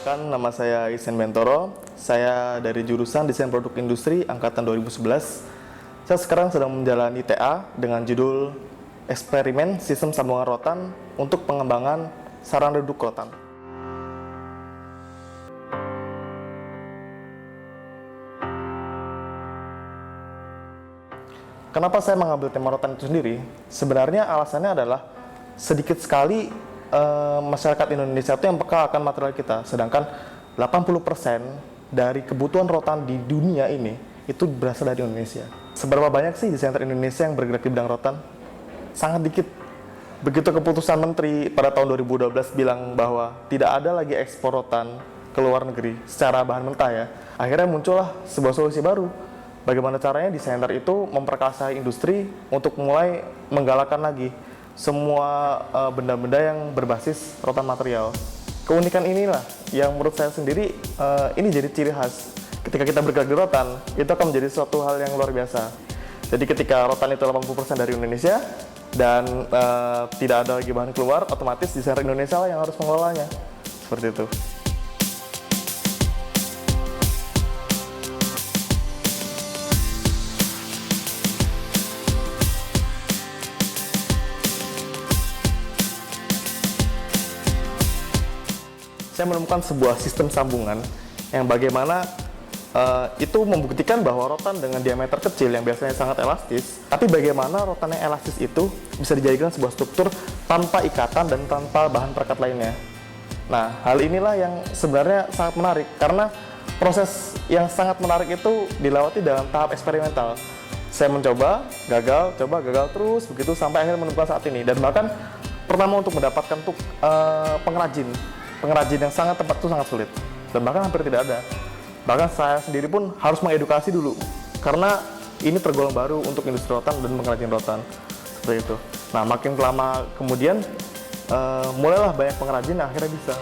Perkenalkan, nama saya Isen Bentoro. Saya dari jurusan Desain Produk Industri angkatan 2011. Saya sekarang sedang menjalani TA dengan judul Eksperimen Sistem Sambungan Rotan untuk pengembangan sarana duduk rotan. Kenapa saya mengambil tema rotan itu sendiri? Sebenarnya alasannya adalah sedikit sekali masyarakat Indonesia itu yang peka akan material kita, sedangkan 80% dari kebutuhan rotan di dunia ini itu berasal dari Indonesia. Seberapa banyak sih desainer Indonesia yang bergerak di bidang rotan? Sangat dikit. Begitu keputusan Menteri pada tahun 2012 bilang bahwa tidak ada lagi ekspor rotan ke luar negeri secara bahan mentah ya, akhirnya muncullah sebuah solusi baru. Bagaimana caranya desainer itu memperkasai industri untuk mulai menggalakkan lagi semua benda-benda yang berbasis rotan material. Keunikan inilah yang menurut saya sendiri ini jadi ciri khas. Ketika kita bergerak di rotan, itu akan menjadi suatu hal yang luar biasa. Jadi ketika rotan itu 80% dari Indonesia dan tidak ada lagi bahan keluar, otomatis desainer Indonesia lah yang harus mengelolanya. Seperti itu. Saya menemukan sebuah sistem sambungan yang bagaimana itu membuktikan bahwa rotan dengan diameter kecil yang biasanya sangat elastis, tapi bagaimana rotan yang elastis itu bisa dijadikan sebuah struktur tanpa ikatan dan tanpa bahan perekat lainnya. Nah, hal inilah yang sebenarnya sangat menarik karena proses yang sangat menarik itu dilewati dalam tahap eksperimental. Saya mencoba, gagal, coba gagal terus begitu sampai akhirnya menemukan saat ini. Dan bahkan pertama untuk mendapatkan pengrajin yang sangat tepat itu sangat sulit dan bahkan hampir tidak ada. Bahkan saya sendiri pun harus mengedukasi dulu karena ini tergolong baru untuk industri rotan dan pengrajin rotan seperti itu. Nah, makin lama kemudian mulailah banyak pengrajin yang akhirnya bisa.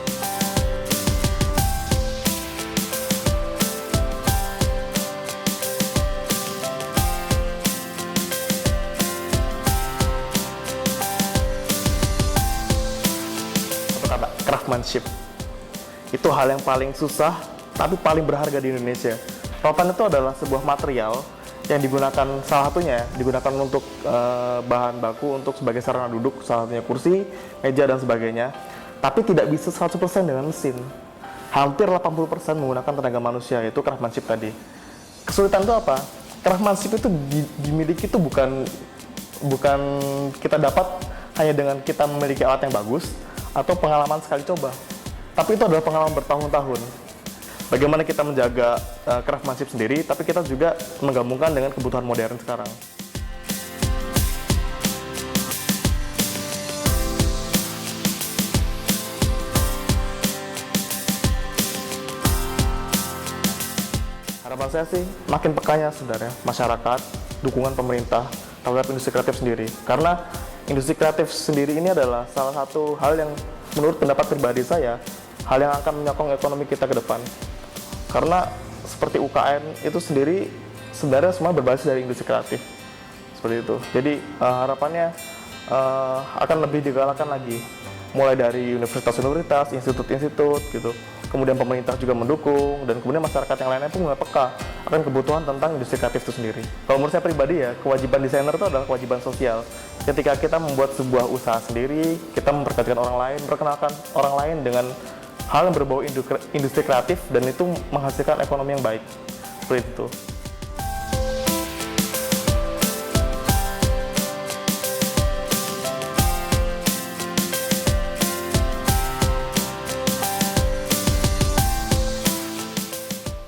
Craftsmanship itu hal yang paling susah tapi paling berharga di Indonesia. Rotan itu adalah sebuah material yang digunakan, salah satunya digunakan untuk bahan baku untuk sebagai sarana duduk, salah satunya kursi, meja dan sebagainya, tapi tidak bisa 100% dengan mesin. Hampir 80% menggunakan tenaga manusia, yaitu craftsmanship tadi. Kesulitan itu apa? Craftsmanship itu dimiliki itu bukan kita dapat hanya dengan kita memiliki alat yang bagus atau pengalaman sekali coba, tapi itu adalah pengalaman bertahun-tahun. Bagaimana kita menjaga craftsmanship sendiri, tapi kita juga menggabungkan dengan kebutuhan modern sekarang. Harapan saya sih makin pekanya sebenarnya masyarakat, dukungan pemerintah terhadap industri kreatif sendiri, karena industri kreatif sendiri ini adalah salah satu hal yang menurut pendapat pribadi saya, hal yang akan menyokong ekonomi kita ke depan. Karena seperti UKM itu sendiri sebenarnya semua berbasis dari industri kreatif. Seperti itu. Jadi harapannya akan lebih digalakkan lagi. Mulai dari universitas-universitas, institut-institut gitu. Kemudian pemerintah juga mendukung, dan kemudian masyarakat yang lainnya pun mulai peka akan kebutuhan tentang industri kreatif itu sendiri. Kalau menurut saya pribadi ya, kewajiban desainer itu adalah kewajiban sosial. Ketika kita membuat sebuah usaha sendiri, kita memperkenalkan orang lain, perkenalkan orang lain dengan hal yang berbau industri kreatif, dan itu menghasilkan ekonomi yang baik. Seperti itu.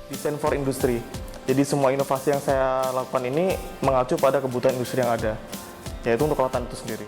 Design for Industry. Jadi semua inovasi yang saya lakukan ini mengacu pada kebutuhan industri yang ada, yaitu untuk rotan itu sendiri.